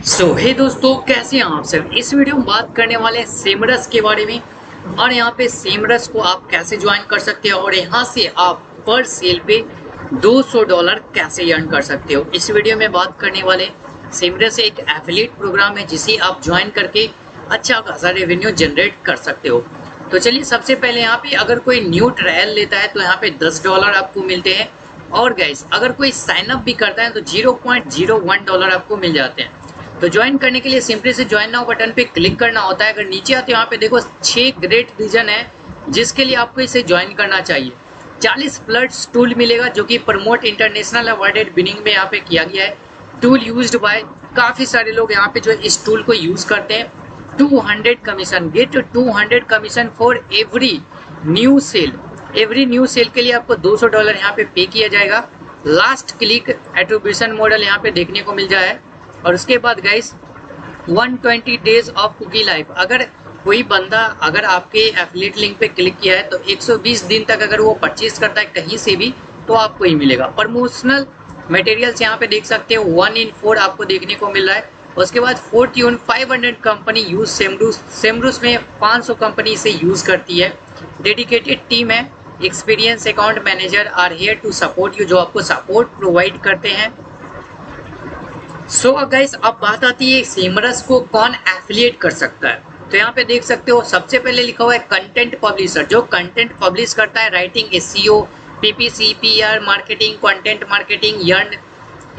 हे दोस्तों, कैसे हैं आप सब। इस वीडियो में बात करने वाले हैं सेमरस के बारे में और यहाँ पे सेमरस को आप कैसे ज्वाइन कर सकते हो और यहाँ से आप पर सेल पे $200 कैसे अर्न कर सकते हो। इस वीडियो में बात करने वाले सेमरस एक एफिलिएट प्रोग्राम है जिसे आप ज्वाइन करके अच्छा खासा रेवेन्यू जनरेट कर सकते हो। तो चलिए, सबसे पहले यहाँ पे अगर कोई न्यू ट्रायल लेता है तो यहाँ पे $10 आपको मिलते हैं और गाइस अगर कोई साइन अप भी करता है तो $0.01 आपको मिल जाते हैं। तो ज्वाइन करने के लिए सिंपली से ज्वाइन नाउ बटन पे क्लिक करना होता है। अगर नीचे आते हो यहाँ पे देखो 6 ग्रेट रीजन है जिसके लिए आपको इसे ज्वाइन करना चाहिए। 40 प्लस टूल मिलेगा जो कि प्रमोट इंटरनेशनल अवार्डेड विनिंग में यहाँ पे किया गया है। टूल यूज्ड बाय काफ़ी सारे लोग यहाँ पे जो इस टूल को यूज़ करते हैं। 200 commission, get 200 commission for every new sale. Every new sale के लिए आपको $200 यहाँ पे पे किया जाएगा। लास्ट क्लिक एट्रीब्यूशन मॉडल यहाँ पे देखने को मिल जाए और उसके बाद guys 120 days of cookie life. अगर कोई बंदा अगर आपके एफिलिएट लिंक पे क्लिक किया है तो 120 दिन तक अगर वो परचेज करता है कहीं से भी तो आपको ही मिलेगा। प्रमोशनल मटेरियल्स यहाँ पे देख सकते हो 1 in 4 आपको देखने को मिल रहा है। उसके बाद Fortune 500 कंपनी यूज सेमरूस में 500 इसे इसे यूज करती है। डेडिकेटेड टीम है, experience account manager are here to support you, जो आपको सपोर्ट प्रोवाइड करते हैं। सो गाइस, अब बात आती है सेमरस को कौन एफिलिएट कर सकता है। तो यहाँ पे देख सकते हो सबसे पहले लिखा हुआ है कंटेंट पब्लिशर, जो कंटेंट पब्लिश करता है। Writing, SEO, PPC, PR, marketing, content marketing, earn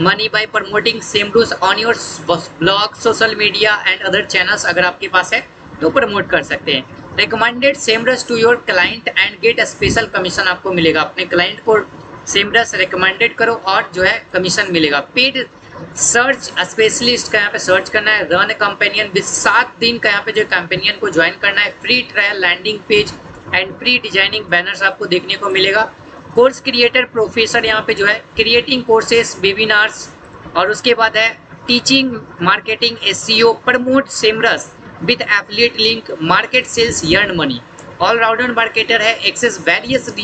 money by promoting Semrush on your blog, social media and other channels. अगर आपके पास है तो प्रमोट कर सकते हैं। Recommended Semrush to your client and get special commission आपको मिलेगा। अपने क्लाइंट को सेमरस रिकमेंडेड करो और जो है कमीशन मिलेगा। पेड सर्च स्पेशलिस्ट का यहाँ पे सर्च करना है। रन कंपेनियन विद 7 दिन का यहाँ पे जो कंपेनियन को ज्वाइन करना है। Free trial landing page and pre designing banners आपको देखने को मिलेगा। कोर्स क्रिएटर प्रोफेसर यहाँ पे जो है क्रिएटिंग कोर्सेस, वेबिनार्स और उसके बाद है teaching, marketing, SEO, promote Semrush with affiliate link, market sales, earn money. All rounder marketer है, एक्सेस वेरियस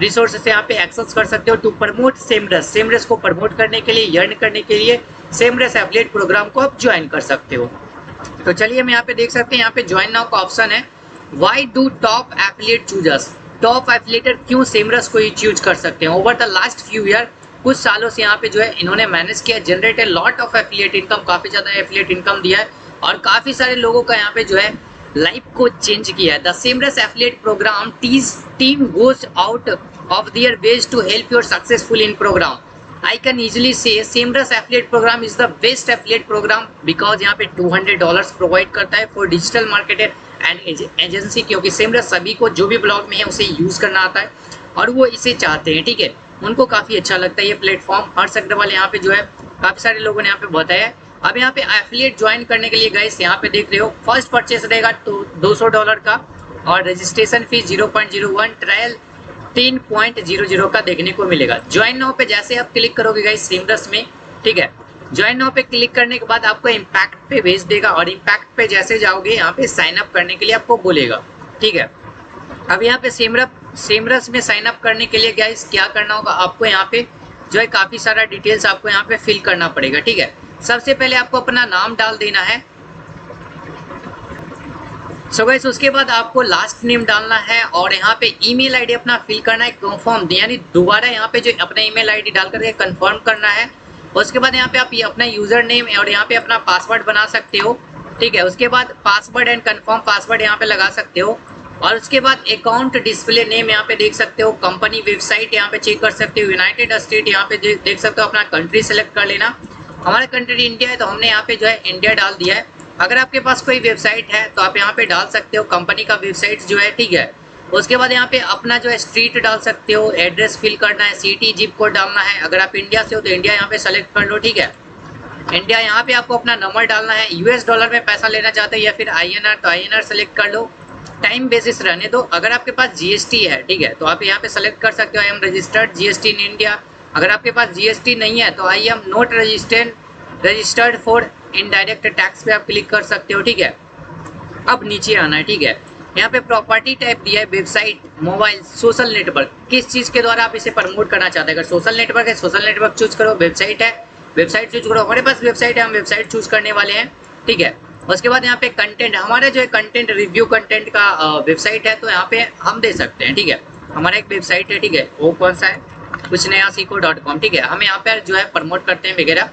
रिसोर्सेस यहाँ पे एक्सेस कर सकते हो टू प्रमोट सेमरस। सेमरस को प्रमोट करने के लिए, अर्न करने के लिए सेमरस एफिलिएट प्रोग्राम को आप ज्वाइन कर सकते हो। तो चलिए हम यहाँ पे देख सकते हैं, यहाँ पे ज्वाइन नाउ का ऑप्शन है। Why do top affiliate choosers, top affiliator क्यों सेमरस को ही चूज कर सकते हैं। Over the last few year, कुछ सालों से यहाँ पे जो है इन्होंने मैनेज किया, generate a lot of affiliate income, काफी ज्यादा एफिलिएट इनकम दिया है और काफी सारे लोगों का यहाँ पे जो है लाइफ को चेंज किया है। The Semrush affiliate program team goes out of their ways to help you successful in program. I can easily say Semrus affiliate program is the best affiliate program because यहाँ पे $200 provide करता है for digital marketer and agency, क्योंकि Semrush सभी को जो भी blog में है उसे यूज करना आता है और वो इसे चाहते हैं। ठीक है, उनको काफी अच्छा लगता है ये प्लेटफॉर्म। हर सेक्टर वाले यहाँ पे जो है काफी सारे लोगों ने यहाँ पे बताया है। अब यहाँ पे एफिलिएट ज्वाइन करने के लिए गाइस यहाँ पे देख रहे हो, फर्स्ट परचेस रहेगा तो $200 का और रजिस्ट्रेशन फीस 0.01, ट्रायल 10.00 का देखने को मिलेगा। ज्वाइन नाउ पे जैसे आप क्लिक करोगे गाइस सेमरस में, ठीक है, ज्वाइन नाउ पे क्लिक करने के बाद आपको इम्पैक्ट पे भेज देगा और इम्पैक्ट पे जैसे जाओगे यहाँ पे साइन अप करने के लिए आपको बोलेगा। ठीक है, अब यहाँ पे सेमरस में साइन अप करने के लिए गाइस क्या करना होगा, आपको यहाँ पे जो है काफी सारा डिटेल्स आपको यहाँ पे फिल करना पड़ेगा। ठीक है, सबसे पहले आपको अपना नाम डाल देना है। सो गाइस, उसके बाद आपको लास्ट नेम डालना है और यहाँ पे ईमेल आईडी अपना फिल करना है, कंफर्म, यानी दोबारा यहाँ पे जो अपना ईमेल आईडी डाल करके कंफर्म करना है। उसके बाद यहाँ पे आप अपना यूजर नेम और यहाँ पे अपना पासवर्ड बना सकते हो। ठीक है, उसके बाद पासवर्ड एंड कंफर्म पासवर्ड यहाँ पे लगा सकते हो और उसके बाद अकाउंट डिस्प्ले नेम यहाँ पे देख सकते हो। कंपनी वेबसाइट यहाँ पे चेक कर सकते हो। यूनाइटेड स्टेट यहाँ पे देख सकते हो, अपना कंट्री सेलेक्ट कर लेना। हमारा कंट्री इंडिया है तो हमने यहाँ पे जो है इंडिया डाल दिया है। अगर आपके पास कोई वेबसाइट है तो आप यहाँ पे डाल सकते हो कंपनी का वेबसाइट जो है। ठीक है, उसके बाद यहाँ पे अपना जो है स्ट्रीट डाल सकते हो, एड्रेस फिल करना है, सिटी, जिप कोड डालना है। अगर आप इंडिया से हो तो इंडिया यहाँ पे सेलेक्ट कर लो। ठीक है, इंडिया यहाँ पे आपको अपना नंबर डालना है। यूएस डॉलर में पैसा लेना चाहते हो या फिर INR तो INR सेलेक्ट कर लो। टाइम बेसिस रहने दो। अगर आपके पास GST है, ठीक है, तो आप यहाँ पे सेलेक्ट कर सकते हो I am registered GST in India. अगर आपके पास GST नहीं है तो I am not registered for indirect tax पे आप क्लिक कर सकते हो। ठीक है, अब नीचे आना है। ठीक है, यहाँ पे प्रॉपर्टी टाइप दिया है, वेबसाइट, मोबाइल, सोशल नेटवर्क, किस चीज के द्वारा आप इसे प्रमोट करना चाहते हैं। अगर सोशल नेटवर्क है, सोशल नेटवर्क चूज करो। वेबसाइट है, वेबसाइट चूज करो, हमारे पास वेबसाइट है, हम वेबसाइट चूज करने वाले हैं, ठीक है। उसके बाद यहाँ पे कंटेंट, हमारा जो है कंटेंट रिव्यू कंटेंट का वेबसाइट है, तो यहाँ पे हम दे सकते हैं, ठीक है। हमारा एक वेबसाइट है, ठीक है, वो कौन सा है, कुछ नया सीखो.com, ठीक है। हम यहाँ पे जो है प्रमोट करते हैं वगैरह।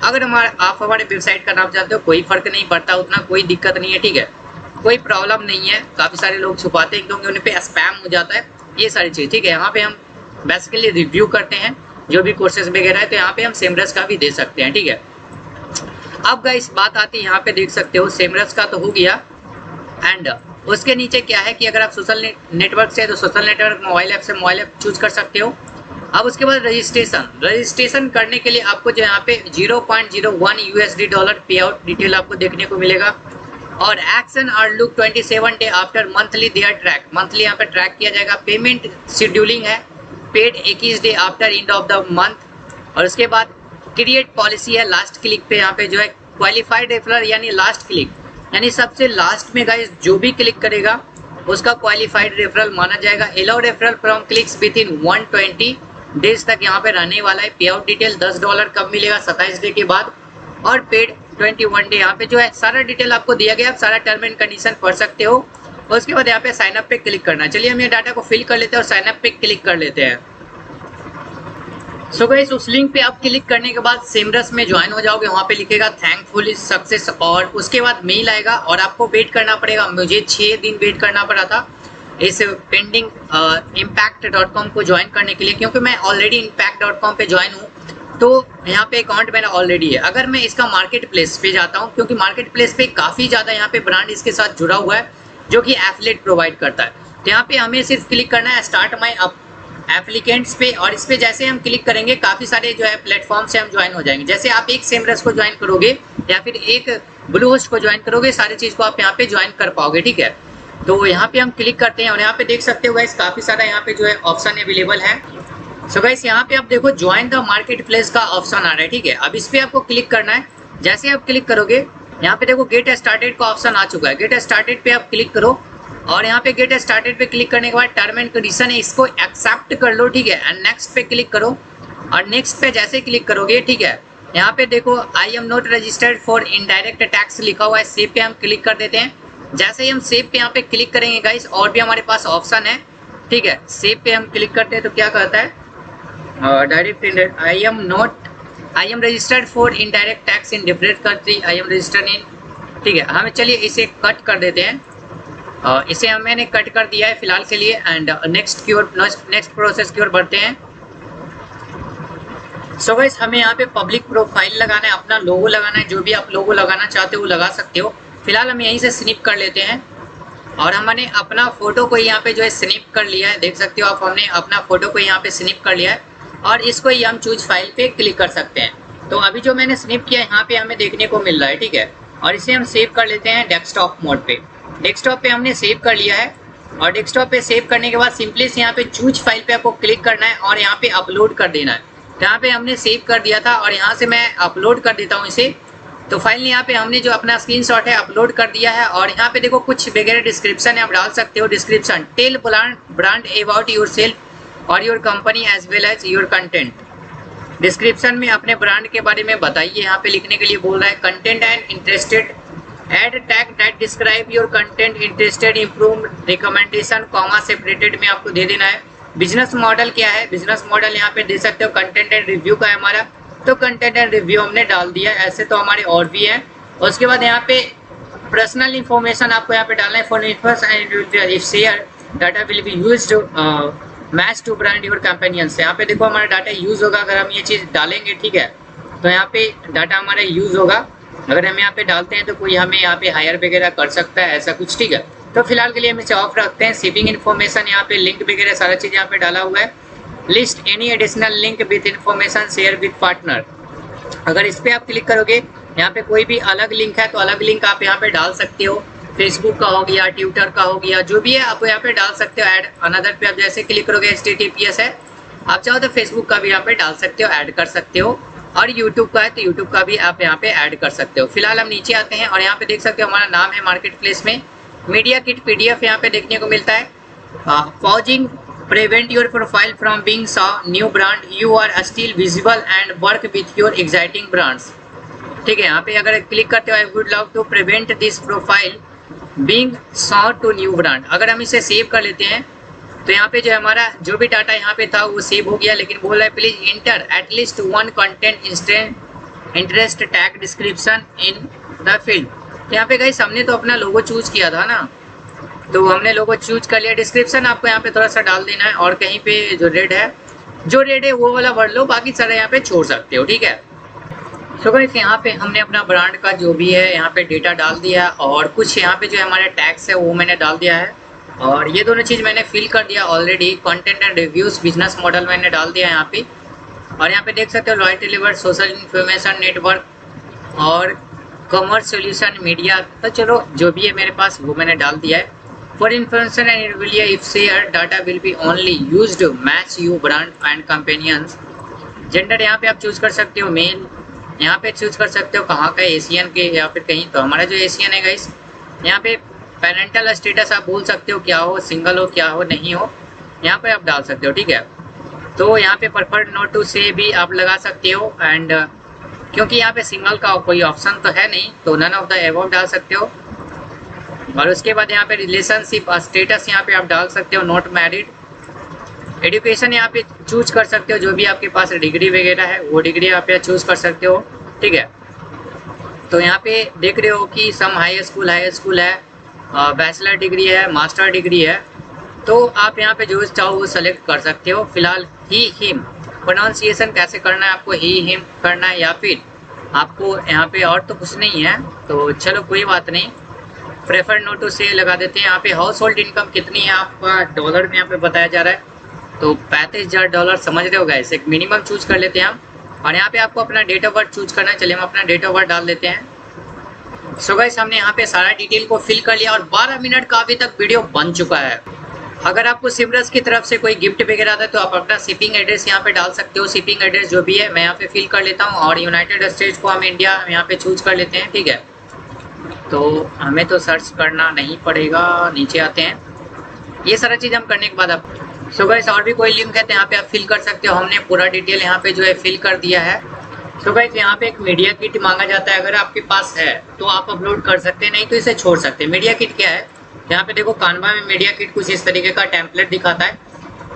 अगर आप हमारे वेबसाइट का नाम जानते हो, कोई फर्क नहीं पड़ता, उतना कोई दिक्कत नहीं है, ठीक है, कोई प्रॉब्लम नहीं है। काफ़ी सारे लोग छुपाते हैं क्योंकि उन पे स्पैम हो जाता है, ये सारी चीज़, ठीक है। यहाँ पे हम बेसिकली रिव्यू करते हैं जो भी कोर्सेज वगैरह है, तो यहाँ पे हम सेमरस का भी दे सकते हैं, ठीक है। अब गाइस बात आती है, यहाँ पे देख सकते हो सेमरस का तो हो गया, एंड उसके नीचे क्या है कि अगर आप सोशल नेटवर्क से, तो सोशल नेटवर्क, मोबाइल ऐप से मोबाइल ऐप चूज कर सकते हो। अब उसके बाद रजिस्ट्रेशन करने के लिए आपको जो यहाँ पे 0.01 USD dollar pay out detail आपको देखने को मिलेगा। और एक्शन और look 27 day after monthly their track, monthly यहाँ पे ट्रैक किया जाएगा। पेमेंट शेड्यूलिंग है, paid 21 day after end of the month. और उसके बाद क्रिएट पॉलिसी है, लास्ट क्लिक पे यहाँ पे जो है क्वालिफाइड रेफरर यानी लास्ट क्लिक, यानी सबसे लास्ट में गाइस जो भी क्लिक करेगा उसका क्वालिफाइड रेफरल माना जाएगा। Allow referral from clicks with in 120 days तक यहाँ पे रहने वाला है। पे आउट डिटेल $10 कब मिलेगा, 27 डे के बाद। और पेड 21 डे, यहाँ पे जो है सारा डिटेल आपको दिया गया, आप सारा टर्म एंड कंडीशन पढ़ सकते हो। उसके बाद यहाँ पे साइन अप पे क्लिक करना है। चलिए हम ये डाटा को फिल कर लेते हैं और साइन अप पे क्लिक कर लेते हैं। सो गाइस उस लिंक पे आप क्लिक करने के बाद सेमरस में ज्वाइन हो जाओगे, वहाँ पे लिखेगा थैंकफुली सक्सेस, और उसके बाद मेल आएगा और आपको वेट करना पड़ेगा। मुझे 6 दिन वेट करना पड़ा था इस पेंडिंग impact.com को ज्वाइन करने के लिए, क्योंकि मैं ऑलरेडी impact.com पे ज्वाइन हूँ, तो यहाँ पे अकाउंट मेरा ऑलरेडी है। अगर मैं इसका मार्केट प्लेस पे जाता हूँ, क्योंकि मार्केट प्लेस पे काफ़ी ज़्यादा यहाँ पे ब्रांड इसके साथ जुड़ा हुआ है जो कि एफिलिएट प्रोवाइड करता है, तो यहाँ पे हमें सिर्फ क्लिक करना है स्टार्ट माई एप्लीकेंट्स पे, और इस पे जैसे हम क्लिक करेंगे काफ़ी सारे जो है प्लेटफॉर्म से हम ज्वाइन हो जाएंगे। जैसे आप एक सेमरस को ज्वाइन करोगे या फिर एक ब्लू होस्ट को ज्वाइन करोगे, सारी चीज़ को आप यहाँ पे ज्वाइन कर पाओगे, ठीक है। तो यहाँ पे हम क्लिक करते हैं और यहाँ पे देख सकते हो गाइस काफ़ी सारा यहाँ पे जो है ऑप्शन अवेलेबल है। सो गाइस यहाँ पे आप देखो ज्वाइन द मार्केट प्लेस का ऑप्शन आ रहा है, ठीक है। अब इस पे आपको क्लिक करना है। जैसे आप क्लिक करोगे यहाँ पे देखो गेट स्टार्टेड का ऑप्शन आ चुका है। गेट स्टार्टेड पे आप क्लिक करो और यहाँ पे गेट स्टार्टेड पे क्लिक करने के बाद टर्म एंड कंडीशन है, इसको एक्सेप्ट कर लो, ठीक है। एंड नेक्स्ट पे क्लिक करो और नेक्स्ट पे जैसे क्लिक करोगे, ठीक है, यहाँ पे देखो I am not registered for indirect tax लिखा हुआ है, सेव पे हम क्लिक कर देते हैं। जैसे ही हम सेव पे यहाँ पे क्लिक करेंगे गाइस, और भी हमारे पास ऑप्शन है, ठीक है। सेव पे हम क्लिक करते हैं तो क्या कहता है, direct I am registered for indirect tax in different country, I am registered in, ठीक है। हमें चलिए इसे कट कर देते हैं, इसे मैंने कट कर दिया है फिलहाल के लिए। एंड नेक्स्ट प्रोसेस की ओर बढ़ते हैं। सो गाइस हमें यहाँ पे पब्लिक प्रोफाइल लगाना है, अपना लोगो लगाना है, जो भी आप लोगो लगाना चाहते हो वो लगा सकते हो। फिलहाल हम यहीं से स्निप कर लेते हैं और हमने अपना फोटो को यहाँ पे जो है स्निप कर लिया है, देख सकते हो आप, हमने अपना फोटो को यहाँ पे स्निप कर लिया है और इसको ही हम चूज फाइल पे क्लिक कर सकते हैं। तो अभी जो मैंने स्निप किया यहाँ पे हमें देखने को मिल रहा है, ठीक है। और इसे हम सेव कर लेते हैं डेस्कटॉप मोड पे। डेस्कटॉप पे हमने सेव कर लिया है और डेस्कटॉप पे सेव करने के बाद सिंपली से यहाँ पे चूज फाइल पे आपको क्लिक करना है और यहाँ पे अपलोड कर देना है। तो यहाँ पे हमने सेव कर दिया था और यहाँ से मैं अपलोड कर देता हूँ इसे। तो फाइनली यहाँ पे हमने जो अपना स्क्रीनशॉट है अपलोड कर दिया है और यहाँ पे देखो कुछ वगैरह डिस्क्रिप्शन है, आप डाल सकते हो। Description, tell brand about yourself और your company as well as your content. Description में अपने ब्रांड के बारे में बताइए, यहाँ पे लिखने के लिए बोल रहा है। Content and interested, add tag that describe your content, interested, improve, recommendation, comma separated में आपको दे देना है। बिजनेस मॉडल क्या है, बिजनेस मॉडल यहाँ पे दे सकते हो। कंटेंट एंड रिव्यू का है हमारा, तो कंटेंट एंड रिव्यू हमने डाल दिया है। ऐसे तो हमारे और भी हैं। उसके बाद यहाँ पे पर्सनल इन्फॉर्मेशन आपको यहाँ पे डालना है। For information share data will be used match to brand your companions. यहाँ पे देखो हमारा डाटा यूज होगा अगर हम ये चीज़ डालेंगे, ठीक है। तो यहाँ पे डाटा हमारा यूज होगा, अगर हम यहाँ पे डालते हैं तो कोई हमें यहाँ पे हायर वगैरह कर सकता है, ऐसा कुछ, ठीक है। तो फिलहाल के लिए हम इसे ऑफ रखते हैं। शिपिंग इन्फॉर्मेशन यहाँ पे लिंक वगैरह सारा चीज़ यहाँ पे डाला हुआ है। List any additional link with information share with partner, अगर इस पर आप क्लिक करोगे यहाँ पे कोई भी अलग लिंक है तो अलग लिंक आप यहाँ पे डाल सकते हो। फेसबुक का हो गया, ट्विटर का हो गया, जो भी है आप यहाँ पे डाल सकते हो। ऐड अनदर पे आप जैसे क्लिक करोगे HTTPS है, आप चाहो तो फेसबुक का भी यहाँ पे डाल सकते हो, ऐड कर सकते हो। और यूट्यूब का है तो यूट्यूब का भी आप यहाँ पे ऐड कर सकते हो। फिलहाल हम नीचे आते हैं और यहाँ पे देख सकते हो हमारा नाम है मार्केट प्लेस में। मीडिया किट PDF यहाँ पे देखने को मिलता है। prevent your profile from being saw new brand you are still visible and work with your exciting brands। ठीक है, यहाँ पे अगर क्लिक करते हो I would love to prevent this profile being saw to new brand. अगर हम इसे सेव कर लेते हैं तो यहाँ पे जो हमारा जो भी डाटा यहाँ पे था वो सेव हो गया, लेकिन बोल रहा है please inter at least one content interest tag description in the field. तो यहाँ पे गाइस हमने तो अपना लोगो चूज किया था ना, तो हमने लोगो चूज कर लिया। डिस्क्रिप्शन आपको यहाँ पे थोड़ा सा डाल देना है और कहीं पे जो रेड है वो वाला भर लो, बाकी सारा यहाँ पे छोड़ सकते हो। ठीक है, सो गाइस यहाँ पे हमने अपना ब्रांड का जो भी है यहाँ पे डेटा डाल दिया और कुछ यहाँ पे जो हमारे टैग्स है वो मैंने डाल दिया है और ये दोनों चीज़ मैंने फिल कर दिया already. Content and reviews business model मैंने डाल दिया यहाँ पे और यहाँ पे देख सकते हो loyalty liver social information network और कॉमर्स सॉल्यूशन मीडिया। तो चलो जो भी है मेरे पास वो मैंने डाल दिया है। For information and review if share data will B only used match you brand and companions. Gender यहाँ पे आप चूज कर सकते हो मेल, यहाँ पे चूज कर सकते हो कहाँ का एशियन के या फिर कहीं, तो हमारा जो एशियन है गाइस। यहाँ पे पेरेंटल स्टेटस आप बोल सकते हो क्या हो, सिंगल हो क्या हो नहीं हो, यहाँ पे आप डाल सकते हो। ठीक है, तो यहाँ पे प्रेफर्ड नॉट टू से भी आप लगा सकते हो एंड क्योंकि यहाँ पे सिंगल का कोई ऑप्शन तो है नहीं तो नन ऑफ द अबव डाल सकते हो। और उसके बाद यहाँ पे रिलेशनशिप स्टेटस यहाँ पे आप डाल सकते हो नॉट मैरिड। एजुकेशन यहाँ पे चूज कर सकते हो, जो भी आपके पास डिग्री वगैरह है वो डिग्री आप यहाँ चूज कर सकते हो। ठीक है, तो यहाँ पे देख रहे हो कि सम हाई स्कूल है, बैचलर डिग्री है, मास्टर डिग्री है, तो आप यहाँ पे जो चाहो वो सेलेक्ट कर सकते हो। फिलहाल ही हिम प्रोनाउंसिएशन कैसे करना है आपको, ही हिम करना है या फिर आपको यहाँ पे और तो कुछ नहीं है, तो चलो कोई बात नहीं। प्रेफर नोट टू से लगा देते हैं। यहाँ पे हाउस होल्ड इनकम कितनी है आपका डॉलर में यहाँ पे बताया जा रहा है, तो $35,000 समझ रहे हो गाइस। एक मिनिमम चूज कर लेते हैं हम और यहाँ पे आपको अपना डेट ऑफ बर्थ चूज करना है। चलिए हम अपना डेट ऑफ बर्थ डाल देते हैं। सो गाइस हमने यहाँ पे सारा डिटेल को फिल कर लिया और 12 मिनट का अभी तक वीडियो बन चुका है। अगर आपको सिमरस की तरफ से कोई गिफ्ट वगैरह आता है तो आप अपना शिपिंग एड्रेस यहाँ पे डाल सकते हो। शिपिंग एड्रेस जो भी है मैं यहाँ पे फिल कर लेता हूँ और यूनाइटेड स्टेट्स को हम इंडिया यहाँ पे चूज कर लेते हैं। ठीक है, तो हमें तो सर्च करना नहीं पड़ेगा, नीचे आते हैं। ये सारा चीज़ हम करने के बाद आप सो गाइस और भी कोई लिंक है तो यहाँ पे आप फिल कर सकते हो। हमने पूरा डिटेल यहाँ पे जो है फिल कर दिया है। सो गाइस यहाँ पे एक मीडिया किट मांगा जाता है, अगर आपके पास है तो आप अपलोड कर सकते हैं, नहीं तो इसे छोड़ सकते हैं। मीडिया किट क्या है, यहाँ पे देखो कानवा में मीडिया किट कुछ इस तरीके का टेम्पलेट दिखाता है,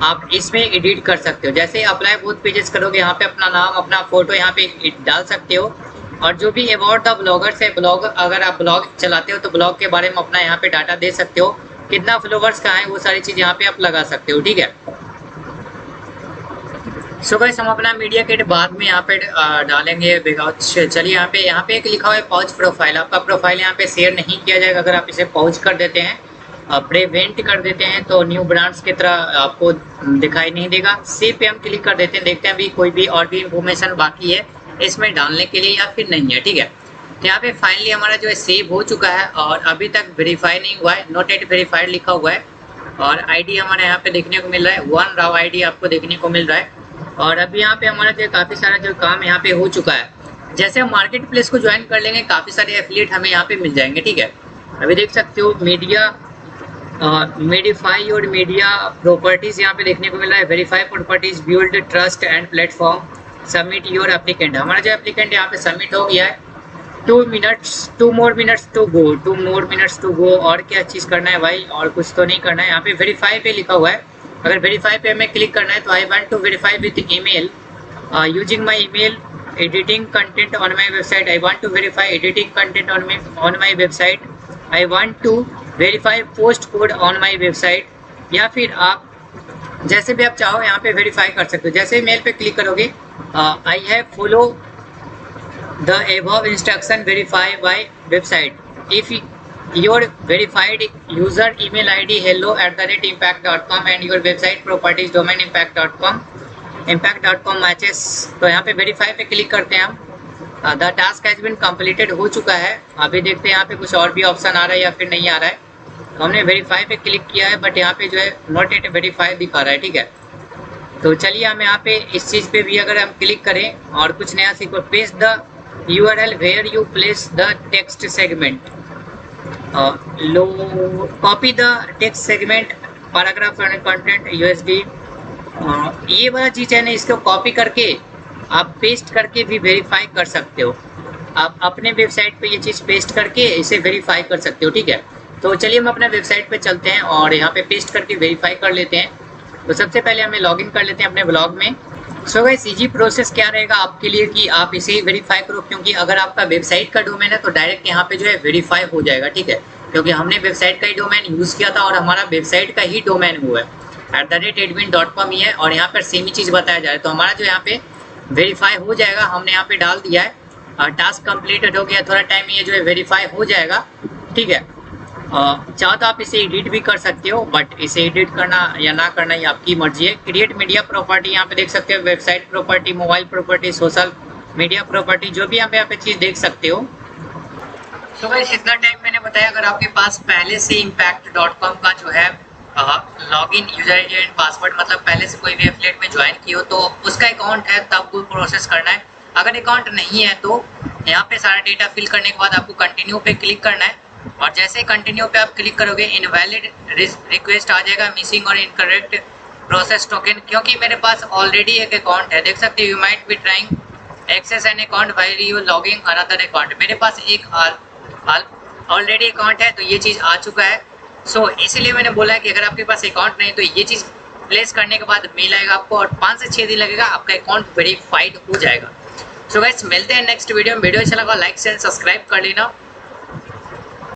आप इसमें एडिट कर सकते हो। जैसे अप्लाई बोथ पेजेस करोगे यहाँ पे अपना नाम अपना फोटो यहाँ पे डाल सकते हो और जो भी अबाउट द ब्लॉगर्स है, ब्लॉग अगर आप ब्लॉग चलाते हो तो ब्लॉग के बारे में अपना यहाँ पे डाटा दे सकते हो, कितना फॉलोवर्स का है वो सारी चीज़ यहाँ पे आप लगा सकते हो। ठीक है, सो गाइस हम अपना मीडिया किट बाद में यहाँ पे डालेंगे। चलिए यहाँ पे एक लिखा हुआ है पाउच प्रोफाइल, आपका प्रोफाइल यहाँ पे शेयर नहीं किया जाएगा। अगर आप इसे पाउच कर देते हैं, प्रिवेंट कर देते हैं तो न्यू ब्रांड्स की तरह आपको दिखाई नहीं देगा। सेव पे हम क्लिक कर देते हैं, देखते हैं अभी कोई भी और भी इंफॉर्मेशन बाकी है इसमें डालने के लिए या फिर नहीं है। ठीक है, तो यहाँ पे फाइनली हमारा जो है सेव हो चुका है और अभी तक वेरीफाई नहीं हुआ है, नॉट एट वेरीफाइड लिखा हुआ है और आईडी हमारे यहाँ पे देखने को मिल रहा है, 1 राव आईडी आपको देखने को मिल रहा है। और अभी यहाँ पे हमारा जो काफ़ी सारा जो काम यहाँ पे हो चुका है, जैसे हम मार्केट प्लेस को ज्वाइन कर लेंगे काफ़ी सारे एफिलिएट हमें यहाँ पे मिल जाएंगे। ठीक है, अभी देख सकते हो मीडिया मेडिफाई और मीडिया प्रॉपर्टीज़ यहाँ पे देखने को मिल रहा है। Verify properties, build trust and platform, submit your applicant. हमारा जो एप्लीकेंट यहाँ पे सबमिट हो गया है। 2 more minutes to go। और क्या चीज़ करना है भाई, और कुछ तो नहीं करना है। यहाँ पे वेरीफाई पे लिखा हुआ है, अगर वेरीफाई पे हमें क्लिक करना है तो I want to verify with email using my email editing content on my website. I want to verify editing content on my website. I want to verify post code on my website. या फिर आप जैसे भी आप चाहो यहाँ पे verify कर सकते हो। जैसे मेल पे क्लिक करोगे, I have follow the above instruction verify by website. If your verified user email id hello@impact.com and your website properties domain impact.com matches, तो यहाँ पे वेरीफाई पे क्लिक करते हैं हम। The task has been completed हो चुका है। अभी देखते हैं यहाँ पे कुछ और भी ऑप्शन आ रहा है या फिर नहीं आ रहा है। तो हमने वेरीफाई पे क्लिक किया है बट यहाँ पे जो है नॉट एट वेरीफाई दिखा रहा है। ठीक है, तो चलिए हम यहाँ पे इस चीज़ पे भी अगर हम क्लिक करें और कुछ नया सीखो, paste the URL where you place the text segment, copy the text segment paragraph content USD, ये वाला चीज़ है ना, इसको कॉपी करके आप पेस्ट करके भी वेरीफाई कर सकते हो। आप अपने वेबसाइट पे ये चीज़ पेस्ट करके इसे वेरीफाई कर सकते हो, ठीक है। तो चलिए हम अपने वेबसाइट पे चलते हैं और यहाँ पे पेस्ट करके वेरीफाई कर लेते हैं। तो सबसे पहले हमें लॉगिन कर लेते हैं अपने ब्लॉग में। सो गाइस, इजी प्रोसेस क्या रहेगा आपके लिए कि आप इसे वेरीफाई करो, क्योंकि अगर आपका वेबसाइट का डोमेन है तो डायरेक्ट यहाँ पे जो है वेरीफाई हो जाएगा, ठीक है। क्योंकि हमने वेबसाइट का ही डोमेन यूज़ किया था और हमारा वेबसाइट का ही डोमेन हुआ है @admin.com ही है, और यहाँ पर सेम ही चीज़ बताया जा रहा है। तो हमारा जो यहाँ पे वेरीफाई हो जाएगा, हमने यहाँ पे डाल दिया है, टास्क कंप्लीटेड हो गया, थोड़ा टाइम ये जो है वेरीफाई हो जाएगा, ठीक है। चाहो तो आप इसे एडिट भी कर सकते हो, बट इसे एडिट करना या ना करना ये आपकी मर्जी है। क्रिएट मीडिया प्रॉपर्टी यहाँ पे देख सकते हो, website property, mobile property, social media property, जो भी यहाँ पे चीज़ देख सकते हो। तो गाइस, इतना टाइम मैंने बताया, अगर आपके पास पहले से impact.com का जो है login user ID and password, मतलब पहले से कोई भी एफिलिएट में ज्वाइन की हो तो उसका अकाउंट है, तब कोई प्रोसेस करना है। अगर अकाउंट नहीं है तो यहाँ पे सारा डेटा फिल करने के बाद आपको कंटिन्यू पे क्लिक करना है, और जैसे ही कंटिन्यू पे आप क्लिक करोगे इनवैलिड रिक्वेस्ट आ जाएगा, मिसिंग और इनकरेक्ट प्रोसेस टोकन। क्योंकि मेरे पास ऑलरेडी एक अकाउंट है, देख सकते हो, you might be trying access an account while you logging another account. मेरे पास एक ऑलरेडी अकाउंट है, तो ये चीज़ आ चुका है। सो इसीलिए मैंने बोला है कि अगर आपके पास अकाउंट नहीं तो ये चीज़ प्लेस करने के बाद मेल आएगा आपको, और 5 से 6 दिन लगेगा, आपका अकाउंट वेरीफाइड हो जाएगा। सो गाइस, मिलते हैं नेक्स्ट वीडियो में। वीडियो अच्छा लगा लाइक शेयर सब्सक्राइब कर लेना।